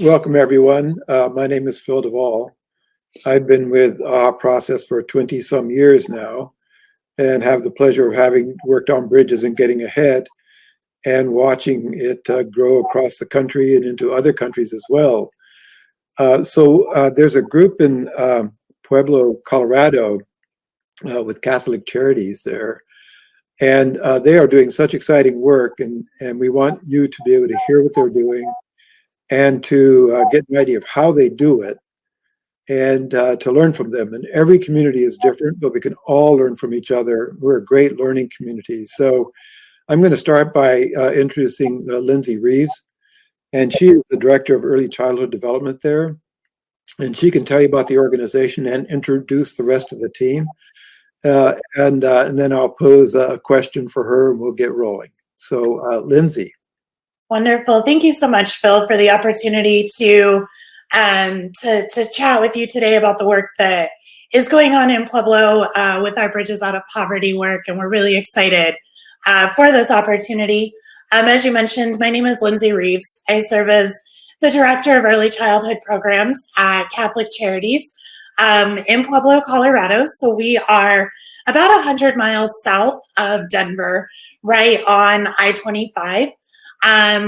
Welcome, everyone. My name is Phil DeVol. I've been with Process for 20-some years now and have the pleasure of having worked on bridges and getting ahead and watching it grow across the country and into other countries as well. There's a group in Pueblo, Colorado, with Catholic Charities there. And they are doing such exciting work, and we want you to be able to hear what they're doing and to get an idea of how they do it and to learn from them. And every community is different, but we can all learn from each other. We're a great learning community. So I'm going to start by introducing Lindsay Reeves, and she is the Director of Early Childhood Development there. And she can tell you about the organization and introduce the rest of the team. And then I'll pose a question for her and we'll get rolling. So Lindsay. Wonderful. Thank you so much, Phil, for the opportunity to chat with you today about the work that is going on in Pueblo with our Bridges Out of Poverty work. And we're really excited for this opportunity. As you mentioned, my name is Lindsay Reeves. I serve as the Director of Early Childhood Programs at Catholic Charities in Pueblo, Colorado. So we are about 100 miles south of Denver, right on I-25.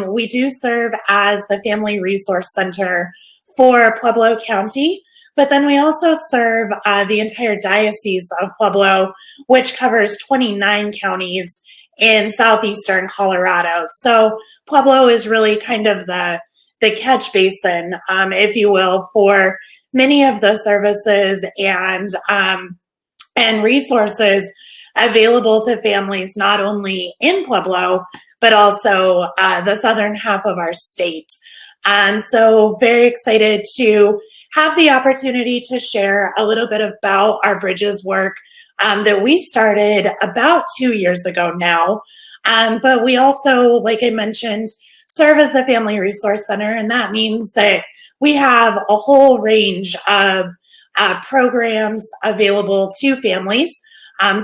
We do serve as the Family Resource Center for Pueblo County, but then we also serve the entire Diocese of Pueblo, which covers 29 counties in southeastern Colorado. So Pueblo is really kind of the catch basin, if you will, for many of the services and resources available to families not only in Pueblo, but also the southern half of our state. So very excited to have the opportunity to share a little bit about our Bridges work that we started about 2 years ago now. But we also, like I mentioned, serve as the Family Resource Center, and that means that we have a whole range of programs available to families.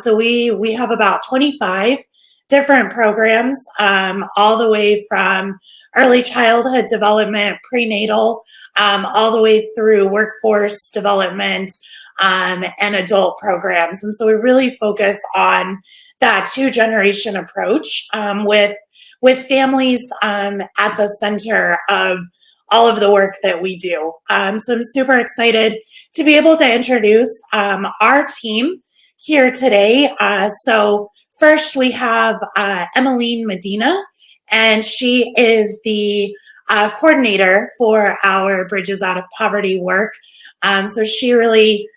So we have about 25 different programs, all the way from early childhood development, prenatal, all the way through workforce development and adult programs. And so we really focus on that two-generation approach with families at the center of all of the work that we do. So I'm super excited to be able to introduce our team here today. So first we have Emmeline Medina, and she is the coordinator for our Bridges Out of Poverty work. So she really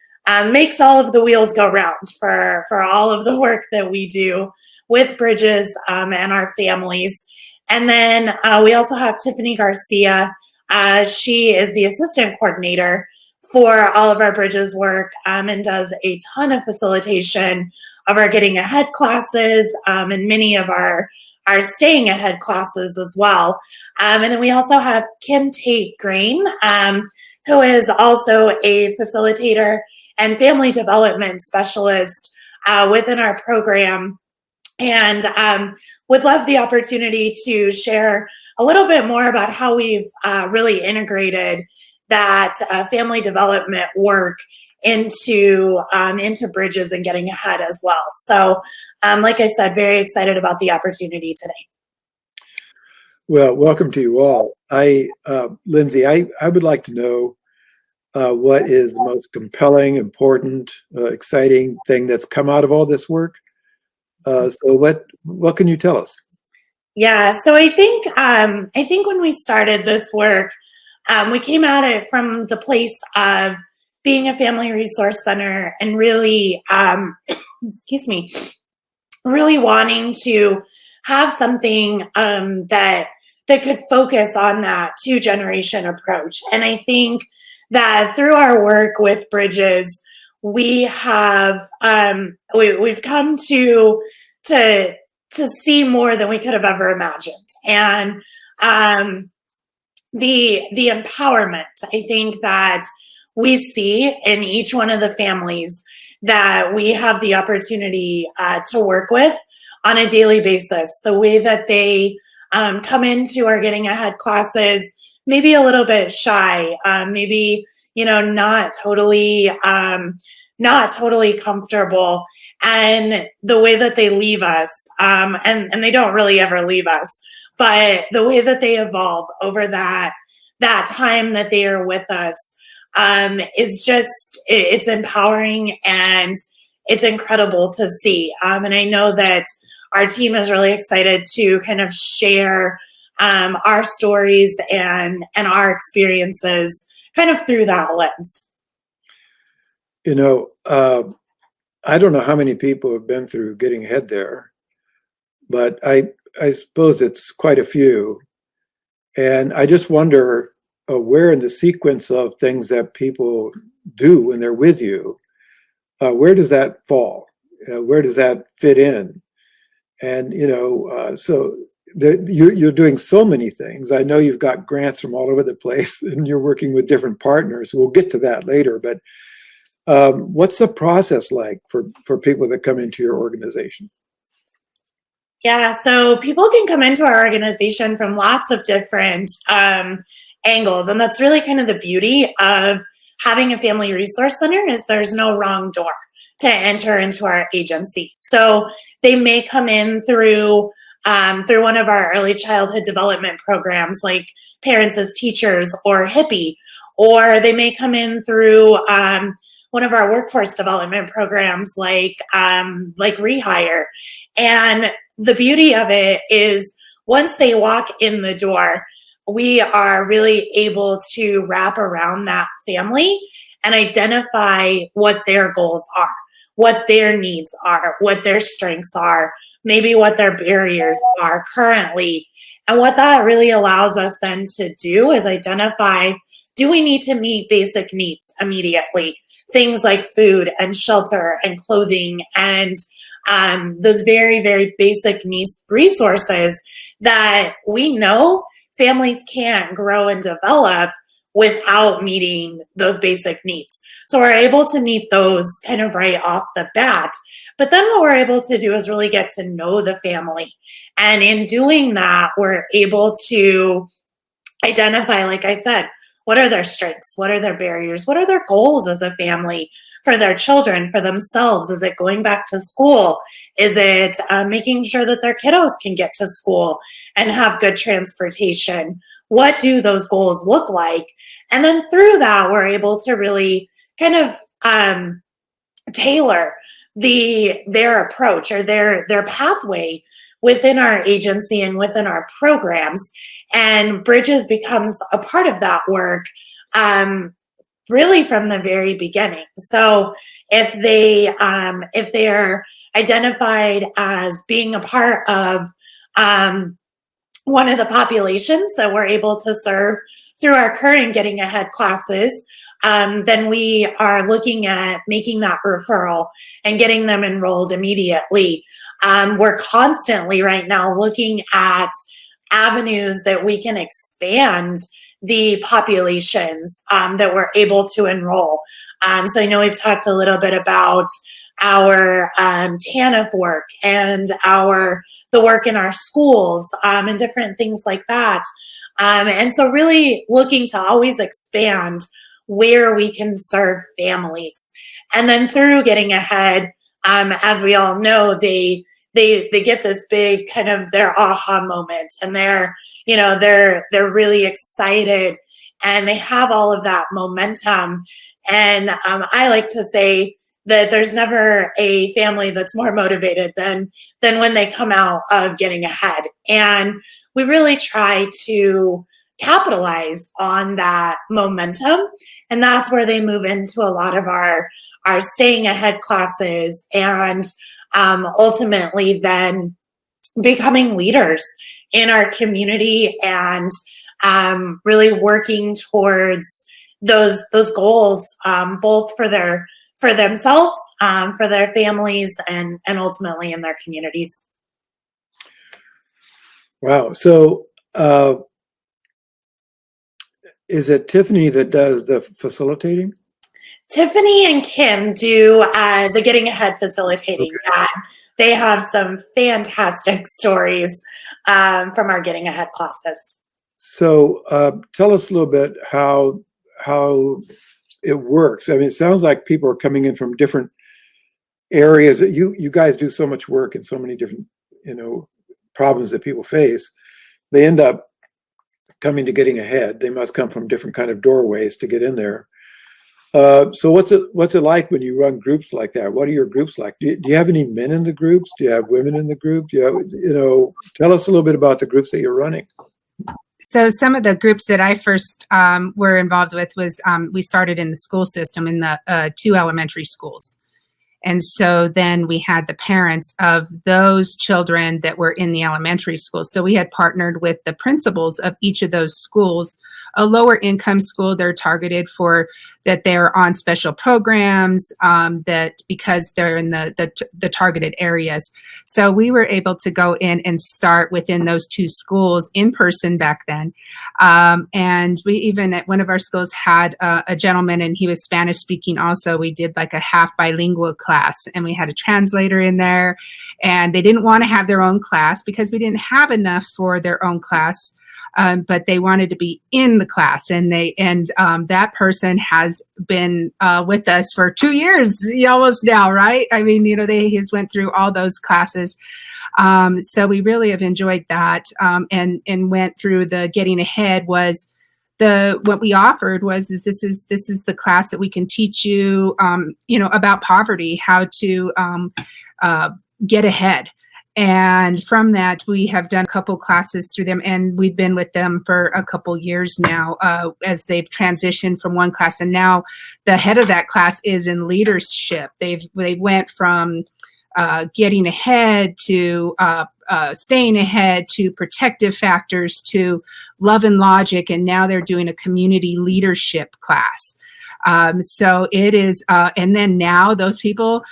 makes all of the wheels go round for all of the work that we do with Bridges and our families. And then we also have Tiffany Garcia. She is the assistant coordinator for all of our Bridges work and does a ton of facilitation of our Getting Ahead classes and many of our Staying Ahead classes as well. And then we also have Kim Tate Grain, who is also a facilitator and family development specialist within our program, and would love the opportunity to share a little bit more about how we've really integrated that family development work into Bridges and Getting Ahead as well. So like I said, very excited about the opportunity today. Well, welcome to you all. Lindsay, I would like to know what is the most compelling, important, exciting thing that's come out of all this work. So what can you tell us? Yeah, so I think when we started this work, we came at it from the place of being a family resource center and really, really wanting to have something that could focus on that two-generation approach. And I think that through our work with Bridges, we have we've come to see more than we could have ever imagined, and the empowerment I think that we see in each one of the families that we have the opportunity to work with on a daily basis. The way that they come into our Getting Ahead classes, maybe a little bit shy, maybe, not totally comfortable. And the way that they leave us, and they don't really ever leave us, but the way that they evolve over that time that they are with us, is just, it's empowering and it's incredible to see. And I know that our team is really excited to kind of share our stories and our experiences kind of through that lens. I don't know how many people have been through Getting Ahead there, but I suppose it's quite a few. And I just wonder where in the sequence of things that people do when they're with you, where does that fall? Where does that fit in? And, so you're doing so many things. I know you've got grants from all over the place and you're working with different partners. We'll get to that later, but what's the process like for people that come into your organization? Yeah, so people can come into our organization from lots of different angles, and that's really kind of the beauty of having a family resource center is there's no wrong door to enter into our agency. So they may come in through one of our early childhood development programs like Parents as Teachers or Hippie, or they may come in through one of our workforce development programs like Rehire. And the beauty of it is once they walk in the door, we are really able to wrap around that family and identify what their goals are, what their needs are, what their strengths are, maybe what their barriers are currently. And what that really allows us then to do is identify, do we need to meet basic needs immediately? Things like food and shelter and clothing and those very, very basic needs resources that we know families can't grow and develop without meeting those basic needs. So we're able to meet those kind of right off the bat. But then what we're able to do is really get to know the family. And in doing that, we're able to identify, like I said, what are their strengths? What are their barriers? What are their goals as a family for their children, for themselves? Is it going back to school? Is it making sure that their kiddos can get to school and have good transportation? What do those goals look like? And then through that, we're able to really kind of tailor their approach or their pathway within our agency and within our programs. And Bridges becomes a part of that work really from the very beginning. So if they are identified as being a part of one of the populations that we're able to serve through our current Getting Ahead classes, then we are looking at making that referral and getting them enrolled immediately. We're constantly right now looking at avenues that we can expand the populations that we're able to enroll. So I know we've talked a little bit about our TANF work and the work in our schools and different things like that. And so really looking to always expand where we can serve families. And then through Getting Ahead, as we all know, they get this big kind of their aha moment, and they're really excited, and they have all of that momentum. And I like to say that there's never a family that's more motivated than when they come out of Getting Ahead. And we really try to capitalize on that momentum, and that's where they move into a lot of our Staying Ahead classes, and ultimately then becoming leaders in our community and really working towards those goals, both for themselves, for their families, and ultimately in their communities. Wow. So is it Tiffany that does the facilitating? Tiffany and Kim do the Getting Ahead facilitating. Okay. They have some fantastic stories from our Getting Ahead classes. So tell us a little bit how it works. I mean, it sounds like people are coming in from different areas. You guys do so much work in so many different, problems that people face. They end up coming to getting ahead. They must come from different kind of doorways to get in there. So what's it like when you run groups like that? What are your groups like? Do you have any men in the groups? Do you have women in the group? Do you have, tell us a little bit about the groups that you're running. So some of the groups that I first were involved with was we started in the school system in the 2 elementary schools. And so then we had the parents of those children that were in the elementary school. So we had partnered with the principals of each of those schools. A lower income school, they're targeted for that they're on special programs that because they're in the targeted areas. So we were able to go in and start within those 2 schools in person back then. And we even at one of our schools had a gentleman, and he was Spanish speaking also. We did like a half bilingual class, and we had a translator in there, and they didn't want to have their own class because we didn't have enough for their own class. But they wanted to be in the class, and that person has been with us for 2 years almost now, right? I mean, he's went through all those classes. So we really have enjoyed that, and went through the getting ahead was what we offered was this is the class that we can teach you, about poverty, how to get ahead. And from that, we have done a couple classes through them, and we've been with them for a couple years now as they've transitioned from one class. And now the head of that class is in leadership. They went from getting ahead to staying ahead to protective factors to love and logic. And now they're doing a community leadership class. So it is, and then now those people,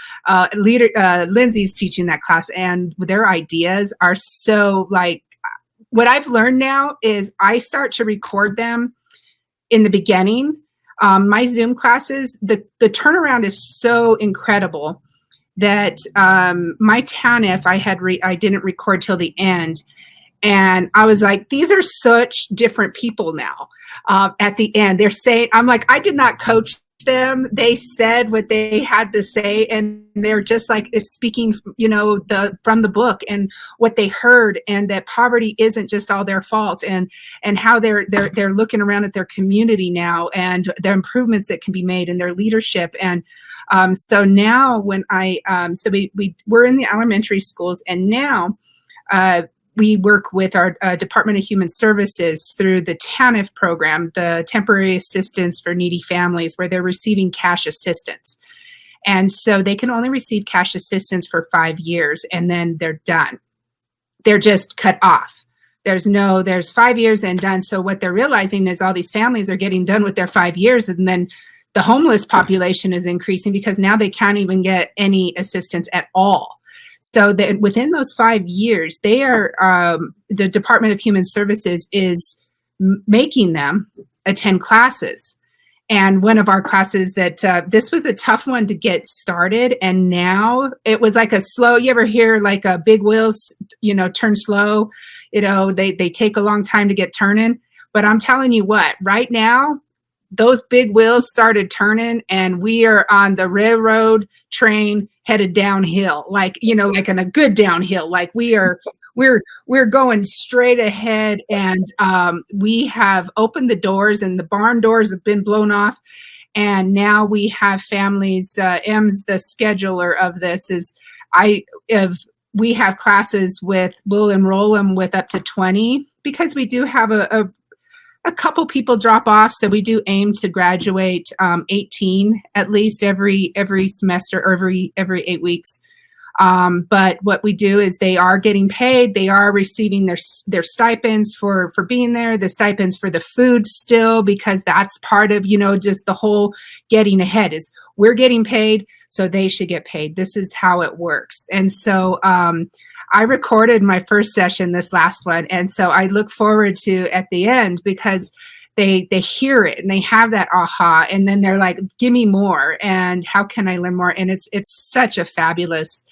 Lindsay's teaching that class, and their ideas are so like, what I've learned now is I start to record them in the beginning. My Zoom classes, the turnaround is so incredible that my TANF I didn't record till the end. And I was like, these are such different people now. At the end, they're saying, I'm like, I did not coach them. They said what they had to say, and they're just like speaking, from the book and what they heard, and that poverty isn't just all their fault, and how they're looking around at their community now, and the improvements that can be made in their leadership. And so now when we're in the elementary schools, and now we work with our Department of Human Services through the TANF program, the Temporary Assistance for Needy Families, where they're receiving cash assistance. And so they can only receive cash assistance for 5 years, and then they're done. They're just cut off. There's 5 years and done. So what they're realizing is all these families are getting done with their 5 years, and then the homeless population is increasing because now they can't even get any assistance at all. So that within those 5 years, they are the Department of Human Services is making them attend classes. And one of our classes that this was a tough one to get started, and now it was like a slow. You ever hear like a big wheels, turn slow? They take a long time to get turning. But I'm telling you what, right now, those big wheels started turning, and we are on the railroad train headed downhill, like in a good downhill. Like we're going straight ahead, and we have opened the doors, and the barn doors have been blown off. And now we have families, M's the scheduler of this we have classes we'll enroll them with up to 20, because we do have a couple people drop off. So we do aim to graduate 18 at least every semester, or every 8 weeks. But what we do is they are getting paid. They are receiving their stipends for being there, the stipends for the food still, because that's part of, just the whole getting ahead is we're getting paid, so they should get paid. This is how it works. And so, I recorded my first session, this last one, and so I look forward to at the end, because they hear it and they have that aha, and then they're like, give me more, and how can I learn more? And it's such a fabulous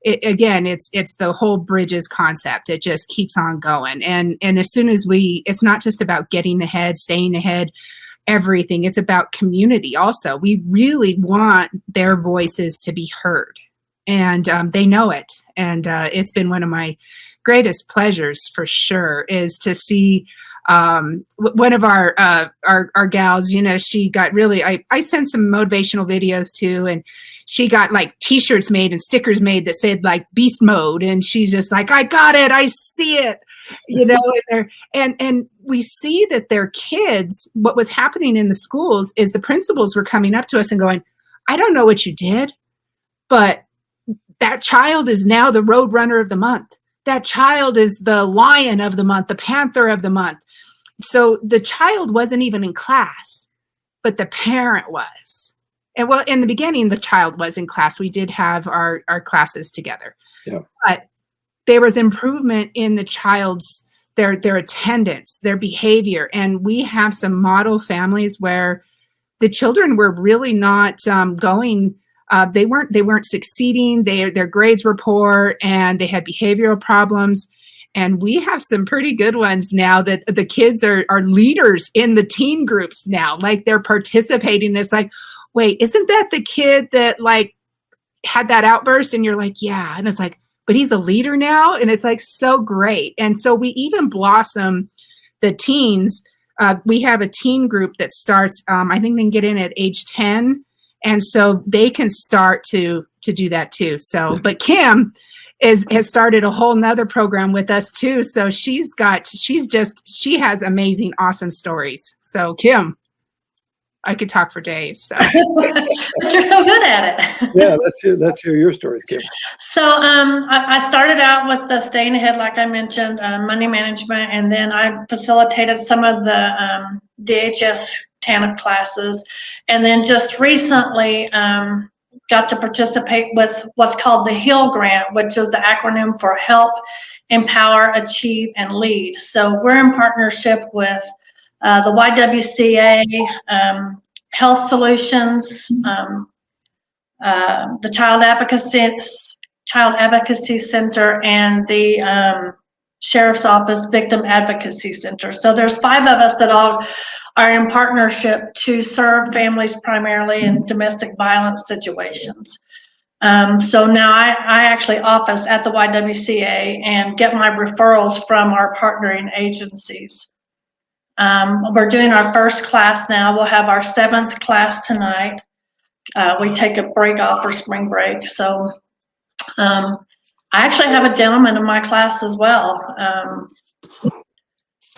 it's the whole bridges concept. It just keeps on going. And as soon as it's not just about getting ahead, staying ahead, everything. It's about community also. We really want their voices to be heard, and they know it. And it's been one of my greatest pleasures for sure is to see one of our gals, she got really, I sent some motivational videos too, and she got like t-shirts made and stickers made that said like beast mode. And she's just like, I got it. I see it, and we see that their kids, what was happening in the schools is the principals were coming up to us and going, I don't know what you did, but that child is now the road runner of the month. That child is the lion of the month, the panther of the month. So the child wasn't even in class, but the parent was. And well, in the beginning, the child was in class. We did have our classes together. Yeah. But there was improvement in the child's, their attendance, their behavior. And we have some model families where the children were really not going, they weren't succeeding. Their grades were poor and they had behavioral problems. And we have some pretty good ones now that the kids are leaders in the teen groups now. Like they're participating. It's like, wait, isn't that the kid that like had that outburst? And you're like, yeah. And it's like, but he's a leader now. And it's like so great. And so we even blossom the teens. We have a teen group that starts, I think they can get in at age 10. And so they can start to do that too. So, but Kim has started a whole nother program with us too. So she has amazing, awesome stories. So Kim, I could talk for days. So. But you're so good at it. Yeah, let's hear your stories, Kim. So I started out with the staying ahead, like I mentioned, money management, and then I facilitated some of the DHS TANF classes, and then just recently got to participate with what's called the HEAL grant, which is the acronym for Help, Empower, Achieve, and Lead. So we're in partnership with the YWCA, Health Solutions, the Child Advocacy Center, and the Sheriff's Office Victim Advocacy Center. So there's 5 of us that all are in partnership to serve families primarily in domestic violence situations. So now I actually office at the YWCA and get my referrals from our partnering agencies. We're doing our first class now. We'll have our 7th class tonight. We take a break off for spring break. So I actually have a gentleman in my class as well.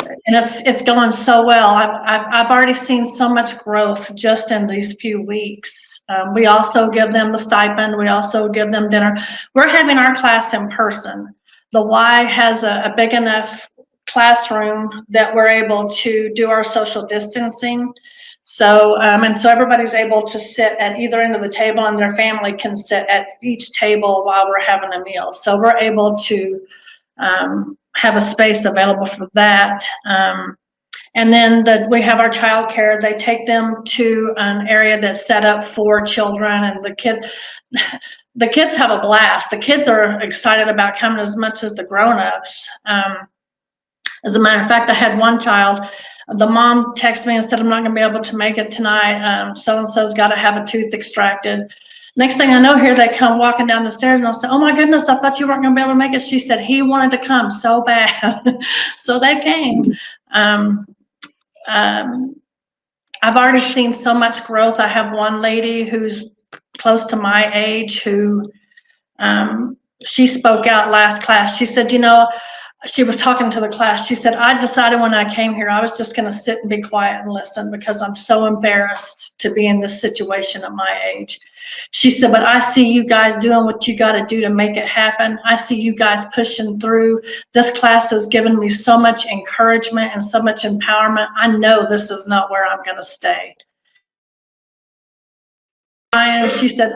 And it's going so well. I've already seen so much growth just in these few weeks. We also give them the stipend. We also give them dinner. We're having our class in person. The Y has a big enough classroom that we're able to do our social distancing. So, and so everybody's able to sit at either end of the table, and their family can sit at each table while we're having a meal. So we're able to have a space available for that. And then we have our child care. They take them to an area that's set up for children, and the kids have a blast. The kids are excited about coming as much as the grown-ups. As a matter of fact, I had one child, the mom texted me and said, I'm not going to be able to make it tonight. So-and-so's got to have a tooth extracted. Next thing I know, here they come walking down the stairs, and I'll say, oh my goodness, I thought you weren't going to be able to make it. She said he wanted to come so bad. So they came. I've already seen so much growth. I have one lady who's close to my age who she spoke out last class. She said, she was talking to the class. She said, I decided when I came here, I was just going to sit and be quiet and listen because I'm so embarrassed to be in this situation at my age. She said, but I see you guys doing what you got to do to make it happen. I see you guys pushing through. This class has given me so much encouragement and so much empowerment. I know this is not where I'm going to stay. And she said,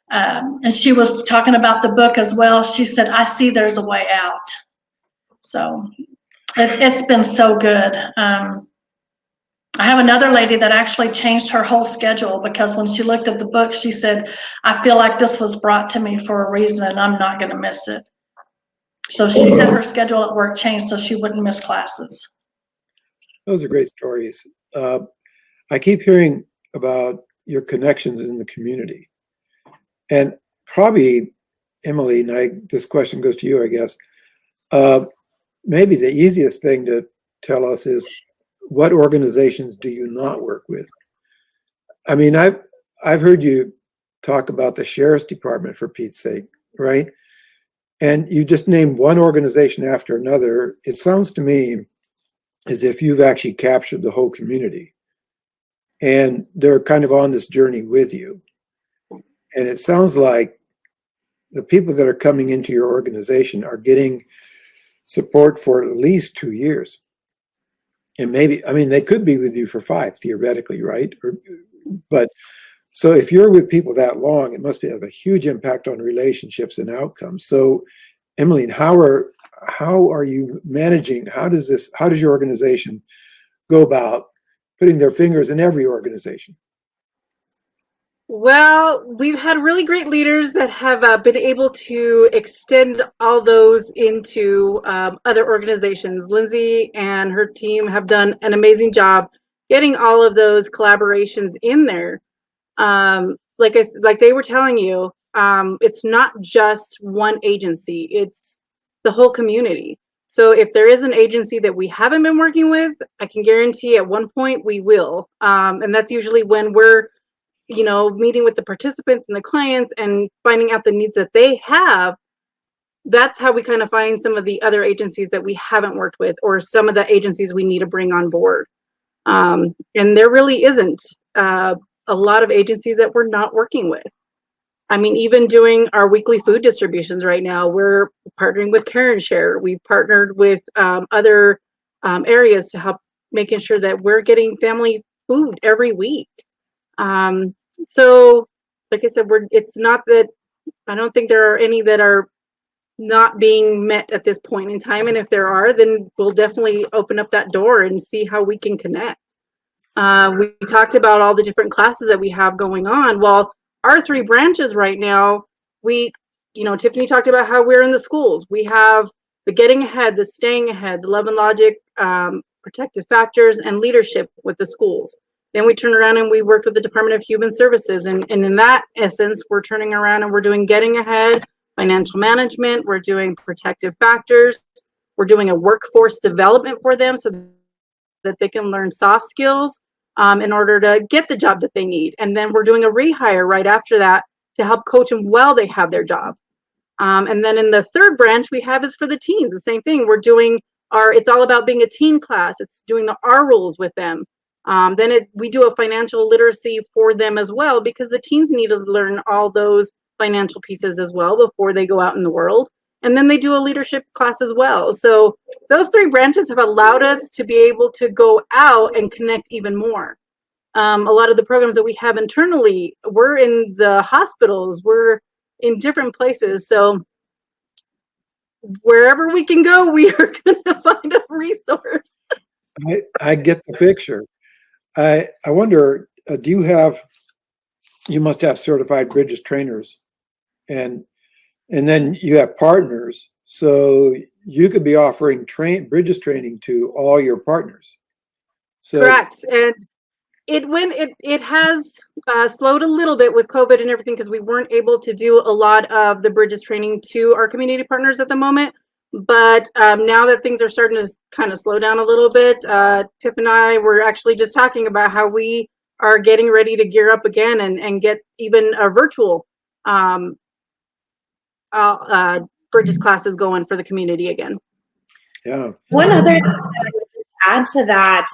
and she was talking about the book as well. She said, I see there's a way out. So it's been so good. I have another lady that actually changed her whole schedule because when she looked at the book, she said, I feel like this was brought to me for a reason and I'm not going to miss it. So she had her schedule at work changed so she wouldn't miss classes. Those are great stories. I keep hearing about your connections in the community. And probably, Emily, and this question goes to you, I guess. Maybe the easiest thing to tell us is, what organizations do you not work with? I mean, I've heard you talk about the Sheriff's Department, for Pete's sake, right? And you just named one organization after another. It sounds to me as if you've actually captured the whole community. And they're kind of on this journey with you. And it sounds like the people that are coming into your organization are getting support for at least 2 years. And maybe, I mean, they could be with you for 5, theoretically, right? But so if you're with people that long, it must have a huge impact on relationships and outcomes. So, Emily, how are you managing? How does your organization go about putting their fingers in every organization? Well, we've had really great leaders that have been able to extend all those into other organizations. Lindsay and her team have done an amazing job getting all of those collaborations in there. Like they were telling you, it's not just one agency, it's the whole community. So if there is an agency that we haven't been working with, I can guarantee at one point we will. And that's usually when we're meeting with the participants and the clients and finding out the needs that they have. That's how we kind of find some of the other agencies that we haven't worked with, or some of the agencies we need to bring on board. And there really isn't a lot of agencies that we're not working with. I mean, even doing our weekly food distributions right now, we're partnering with Care and Share. We've partnered with other areas to help making sure that we're getting family food every week. So like I said, it's not that I don't think there are any that are not being met at this point in time. And if there are, then we'll definitely open up that door and see how we can connect. We talked about all the different classes that we have going on. Well, our 3 branches right now, Tiffany talked about how we're in the schools. We have the getting ahead, the staying ahead, the love and logic, protective factors, and leadership with the schools. Then we turned around and we worked with the Department of Human Services. And in that essence, we're turning around and we're doing getting ahead, financial management. We're doing protective factors. We're doing a workforce development for them so that they can learn soft skills in order to get the job that they need. And then we're doing a rehire right after that to help coach them while they have their job. And then in the 3rd branch we have is for the teens, the same thing. We're doing it's all about being a teen class. It's doing the R rules with them. We do a financial literacy for them as well, because the teens need to learn all those financial pieces as well before they go out in the world. And then they do a leadership class as well. So those 3 branches have allowed us to be able to go out and connect even more. A lot of the programs that we have internally, we're in the hospitals, we're in different places. So wherever we can go, we are going to find a resource. I get the picture. I wonder, you must have certified Bridges trainers, and then you have partners, so you could be offering Bridges training to all your partners. So, correct. And it has slowed a little bit with COVID and everything, because we weren't able to do a lot of the Bridges training to our community partners at the moment. But now that things are starting to kind of slow down a little bit, Tiff and I were actually just talking about how we are getting ready to gear up again and get even a virtual Bridges classes going for the community again. Yeah. One other thing I would just add to that,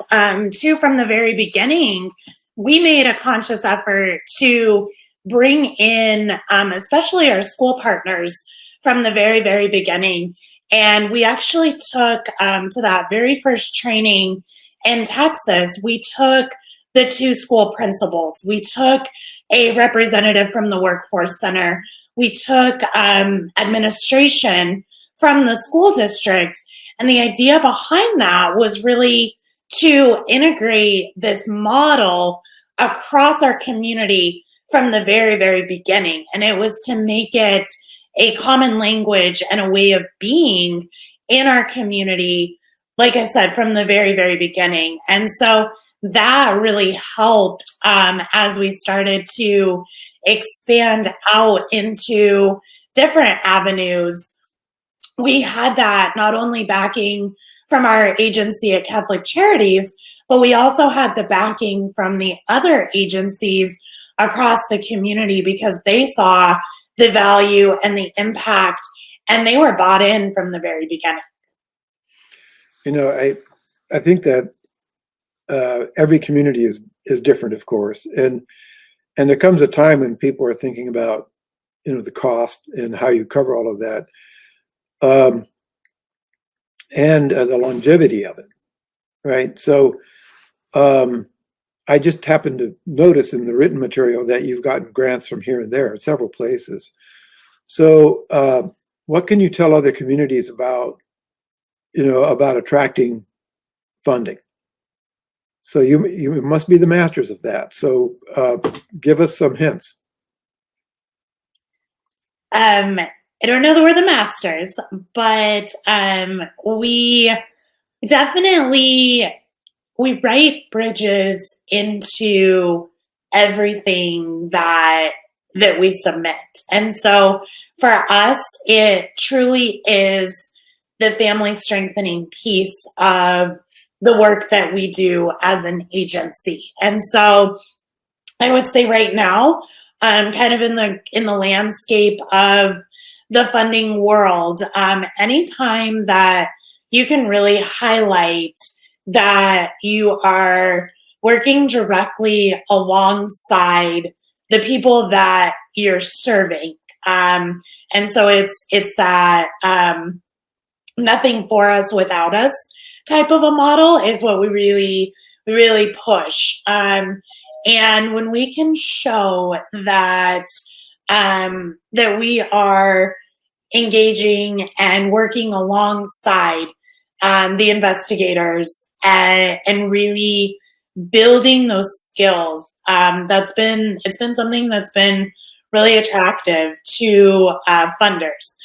too, from the very beginning, we made a conscious effort to bring in, especially our school partners from the very, very beginning. And we actually took to that very first training in Texas, we took the 2 school principals. We took a representative from the workforce center. We took administration from the school district. And the idea behind that was really to integrate this model across our community from the very, very beginning. And it was to make it a common language and a way of being in our community, like I said, from the very, very beginning. And so that really helped as we started to expand out into different avenues. We had that not only backing from our agency at Catholic Charities, but we also had the backing from the other agencies across the community because they saw the value and the impact, and they were bought in from the very beginning. You know, I think that every community is different, of course, and there comes a time when people are thinking about, you know, the cost and how you cover all of that, and the longevity of it, right? So I just happened to notice in the written material that you've gotten grants from here and there in several places. So what can you tell other communities about, you know, about attracting funding? So you must be the masters of that. So give us some hints. I don't know that we're the masters, but we definitely, we write bridges into everything that we submit. And so for us, it truly is the family strengthening piece of the work that we do as an agency. And so I would say right now, kind of in the landscape of the funding world, anytime that you can really highlight that you are working directly alongside the people that you're serving. And so it's that nothing for us without us type of a model is what we really push. And when we can show that that we are engaging and working alongside the investigators and really building those skills, it's been something that's been really attractive to funders.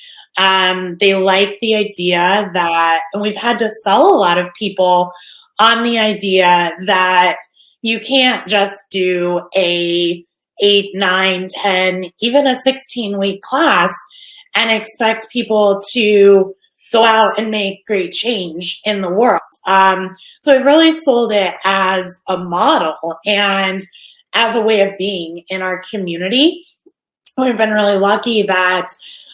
They like the idea that, and we've had to sell a lot of people on the idea that you can't just do a 8, 9, 10, even a 16-week class and expect people to go out and make great change in the world. So we've really sold it as a model and as a way of being in our community. We've been really lucky that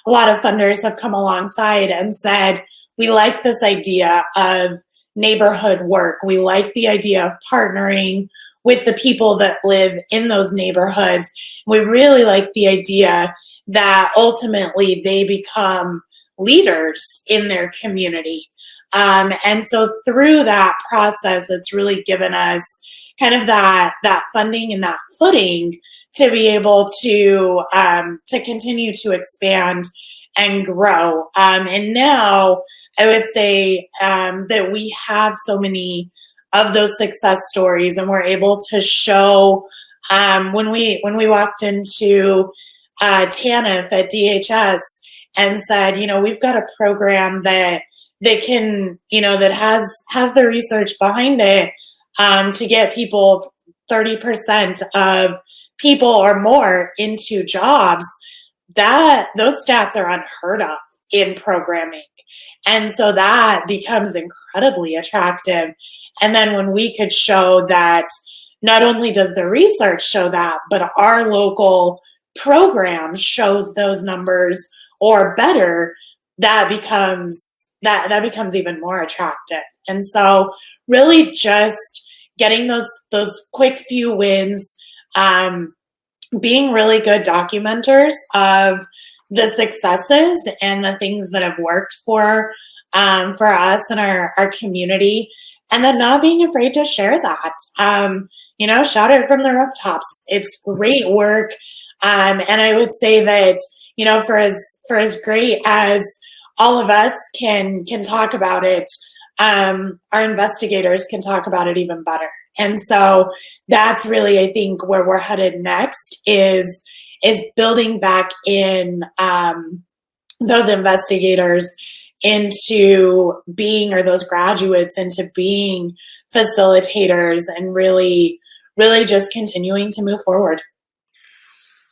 a lot of funders have come alongside and said, we like this idea of neighborhood work. We like the idea of partnering with the people that live in those neighborhoods. We really like the idea that ultimately they become leaders in their community. And so through that process, it's really given us kind of that funding and that footing to be able to continue to expand and grow. And now I would say that we have so many of those success stories, and we're able to show when we walked into TANF at DHS and said, you know, we've got a program that can, you know, that has the research behind it to get people 30% of people or more into jobs, that those stats are unheard of in programming. And so that becomes incredibly attractive. And then when we could show that not only does the research show that, but our local program shows those numbers or better, that becomes even more attractive. And so really just getting those quick few wins, being really good documenters of the successes and the things that have worked for us and our community, and then not being afraid to share that. You know, shout it from the rooftops. It's great work. And I would say that, you know, for as great as all of us can talk about it, our investigators can talk about it even better. And so that's really, I think, where we're headed next is building back in those investigators into being, or those graduates into being facilitators, and really just continuing to move forward.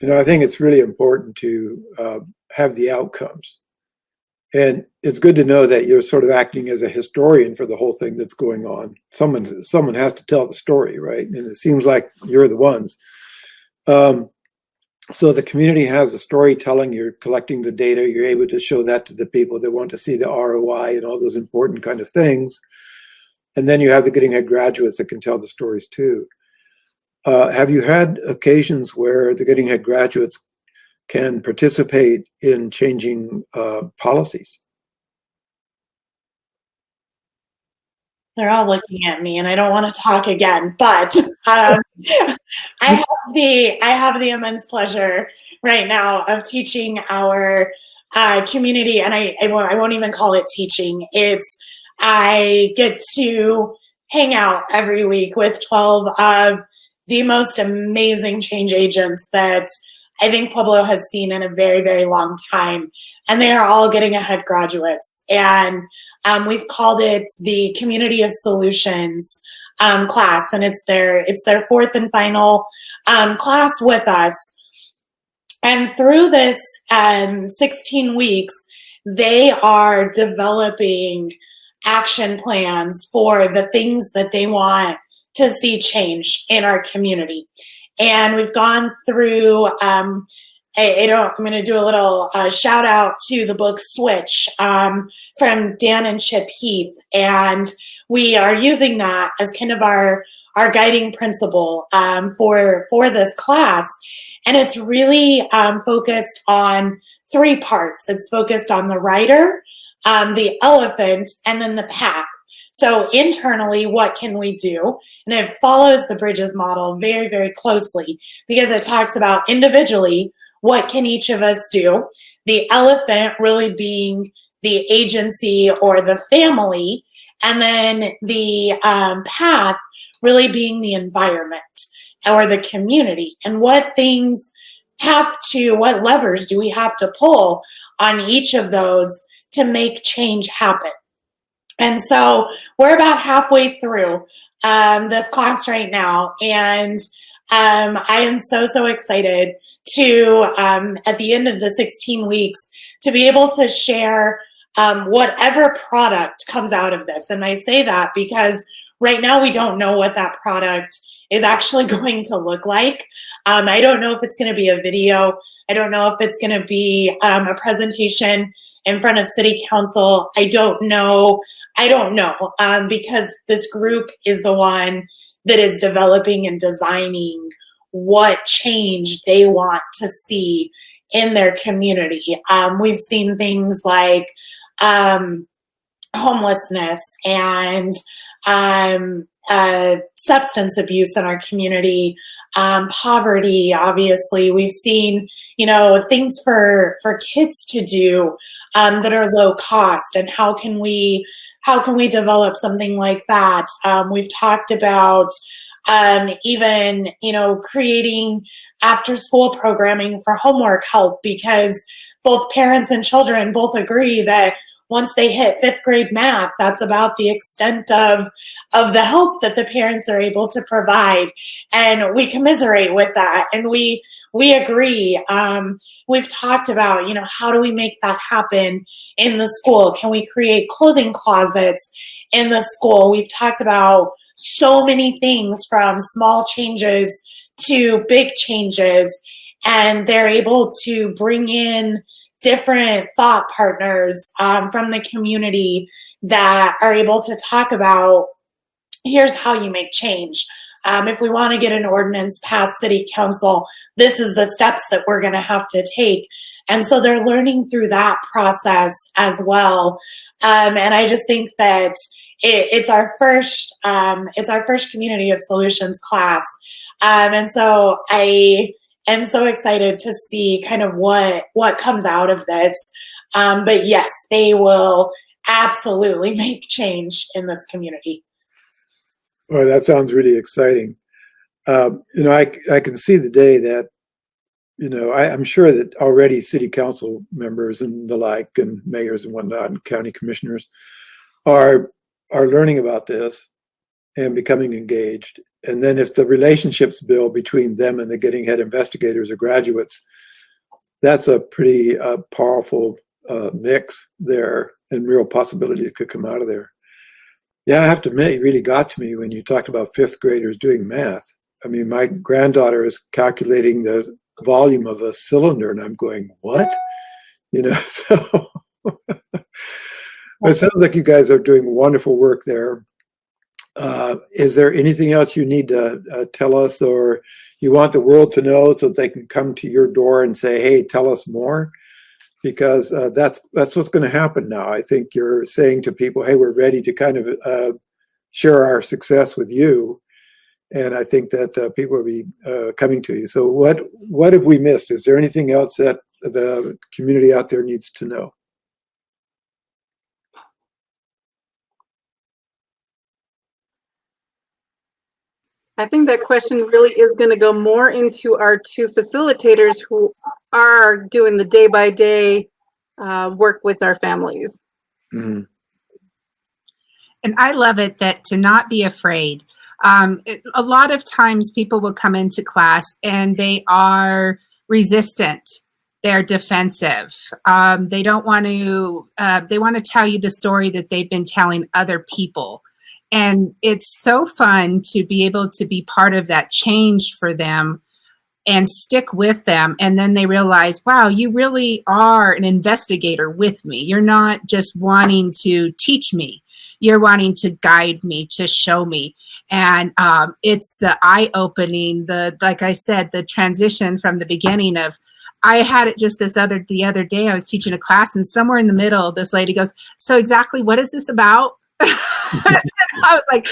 I think it's really important to have the outcomes. And it's good to know that you're sort of acting as a historian for the whole thing that's going on. Someone has to tell the story, right? And it seems like you're the ones. So the community has the storytelling, you're collecting the data, you're able to show that to the people that want to see the ROI and all those important kind of things. And then you have the getting ahead graduates that can tell the stories too. Have you had occasions where the getting ahead graduates can participate in changing policies? They're all looking at me, and I don't want to talk again, but I have the immense pleasure right now of teaching our community, and I won't even call it teaching. I get to hang out every week with 12 of the most amazing change agents that I think Pueblo has seen in a very, very long time. And they are all getting ahead graduates. And we've called it the Community of Solutions class. And it's their fourth and final class with us. And through this 16 weeks, they are developing action plans for the things that they want to see change in our community. And we've gone through, I'm going to do a little shout out to the book Switch from Dan and Chip Heath. And we are using that as kind of our guiding principle for this class. And it's really focused on 3 parts. It's focused on the rider, the elephant, and then the path. So internally, what can we do? And it follows the Bridges model very, very closely, because it talks about individually, what can each of us do? The elephant really being the agency or the family, and then the path really being the environment or the community. And what levers do we have to pull on each of those to make change happen? And so we're about halfway through this class right now. And I am so excited to, at the end of the 16 weeks, to be able to share whatever product comes out of this. And I say that because right now we don't know what that product is actually going to look like. I don't know if it's going to be a video. I don't know if it's going to be a presentation in front of City Council. I don't know, because this group is the one that is developing and designing what change they want to see in their community. We've seen things like homelessness and substance abuse in our community, poverty. Obviously, we've seen, things for kids to do that are low cost, and how can we develop something like that? We've talked about even, creating after school programming for homework help, because both parents and children both agree that once they hit 5th grade math, that's about the extent of the help that the parents are able to provide. And we commiserate with that. And we agree. We've talked about, how do we make that happen in the school? Can we create clothing closets in the school? We've talked about so many things, from small changes to big changes. And they're able to bring in different thought partners from the community that are able to talk about, here's how you make change. If we want to get an ordinance past City Council, this is the steps that we're going to have to take. And so they're learning through that process as well. And I just think that it's our first Community of Solutions class. And so I am so excited to see kind of what comes out of this. But yes, they will absolutely make change in this community. Well, that sounds really exciting. I can see the day that, I'm sure that already city council members and the like, and mayors and whatnot, and county commissioners are learning about this and becoming engaged. And then if the relationships build between them and the getting ahead investigators or graduates, that's a pretty powerful mix there, and real possibilities could come out of there. Yeah, I have to admit, it really got to me when you talked about fifth graders doing math. I mean, my granddaughter is calculating the volume of a cylinder, and I'm going, what? So it sounds like you guys are doing wonderful work there. Is there anything else you need to tell us, or you want the world to know so that they can come to your door and say, hey, tell us more? Because that's what's going to happen now. I think you're saying to people, hey, we're ready to kind of share our success with you. And I think that people will be coming to you. So what have we missed? Is there anything else that the community out there needs to know? I think that question really is going to go more into our two facilitators who are doing the day-by-day work with our families. Mm. And I love it that to not be afraid. A lot of times people will come into class and they are resistant. They're defensive. They don't want to, they want to tell you the story that they've been telling other people. And it's so fun to be able to be part of that change for them and stick with them. And then they realize, wow, you really are an investigator with me. You're not just wanting to teach me. You're wanting to guide me, to show me. And it's the eye-opening, like I said, the transition from the beginning of, I had it just the other day, I was teaching a class, and somewhere in the middle, this lady goes, so exactly what is this about? I was like,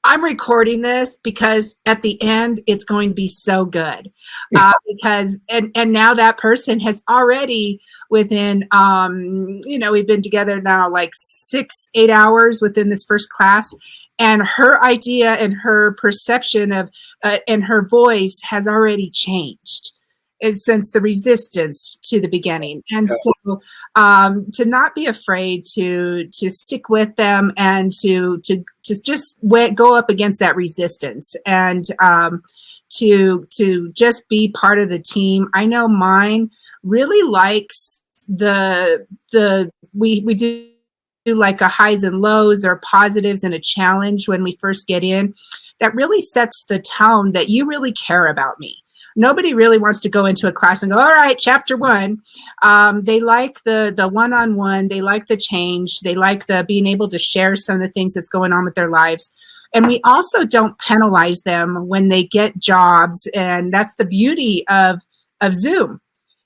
I'm recording this because at the end, it's going to be so good. Because now that person has already within, we've been together now like 6-8 hours within this first class. And her idea and her perception of, and her voice has already changed since the resistance to the beginning. And so to not be afraid to stick with them and to just go up against that resistance and to just be part of the team. I know mine really likes we do like a highs and lows or positives and a challenge when we first get in. That really sets the tone that you really care about me. Nobody really wants to go into a class and go, all right, chapter 1. They like the one-on-one. They like the change. They like the being able to share some of the things that's going on with their lives. And we also don't penalize them when they get jobs. And that's the beauty of Zoom,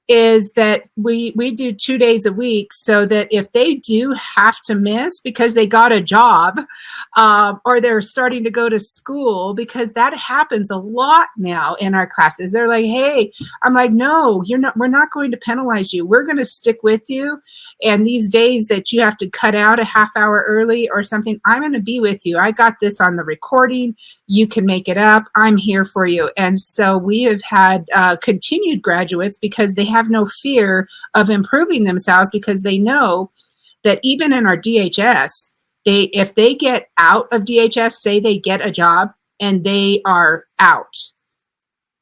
is that we do 2 days a week, so that if they do have to miss because they got a job or they're starting to go to school, because that happens a lot now in our classes. They're like, hey, I'm like, no, we're not going to penalize you. We're going to stick with you. And these days that you have to cut out a half hour early or something, I'm going to be with you. I got this on the recording. You can make it up. I'm here for you. And so we have had continued graduates because they have no fear of improving themselves, because they know that even in our DHS, if they get out of DHS, say they get a job and they are out,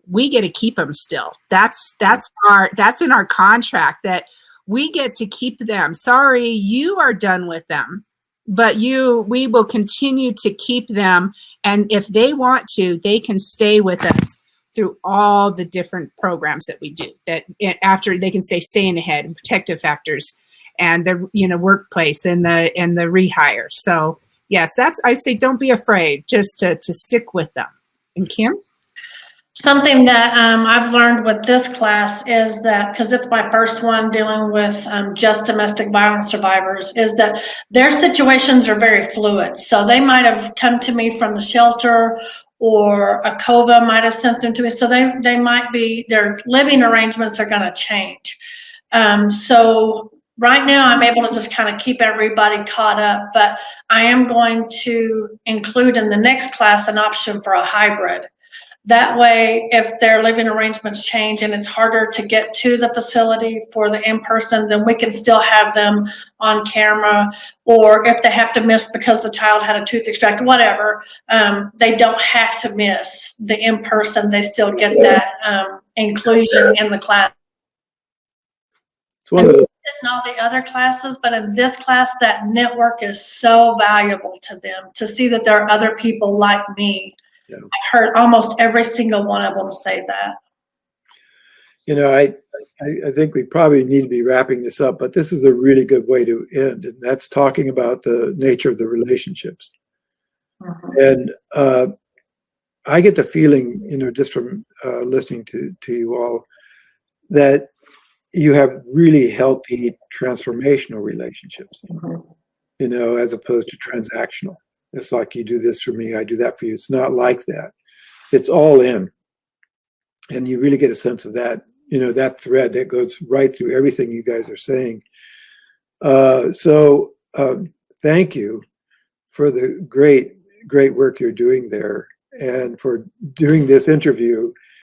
we get to keep them still. That's in our contract, that we get to keep them. Sorry, you are done with them, but we will continue to keep them. And if they want to, they can stay with us through all the different programs that we do, that after they can say staying ahead and protective factors and the workplace and the rehire. So yes, I say, don't be afraid, just to stick with them. And Kim? Something that I've learned with this class is that, because it's my first one dealing with just domestic violence survivors, is that their situations are very fluid. So they might have come to me from the shelter, or a COVA might have sent them to me. So they might be, their living arrangements are going to change. So right now I'm able to just kind of keep everybody caught up, but I am going to include in the next class an option for a hybrid. That way, if their living arrangements change and it's harder to get to the facility for the in-person, then we can still have them on camera. Or if they have to miss because the child had a tooth extracted, whatever, they don't have to miss the in-person. They still get that inclusion in the class. It's one of those. In all the other classes, but in this class, that network is so valuable to them, to see that there are other people like me. Yeah. I heard almost every single one of them say that. You know, I think we probably need to be wrapping this up, but this is a really good way to end, and that's talking about the nature of the relationships. And I get the feeling, you know, just from listening to you all, that you have really healthy transformational relationships, you know, as opposed to transactional. It's like you do this for me, I do that for you. It's not like that. It's all in. And you really get a sense of that, you know, that thread that goes right through everything you guys are saying. So thank you for the great work you're doing there, and for doing this interview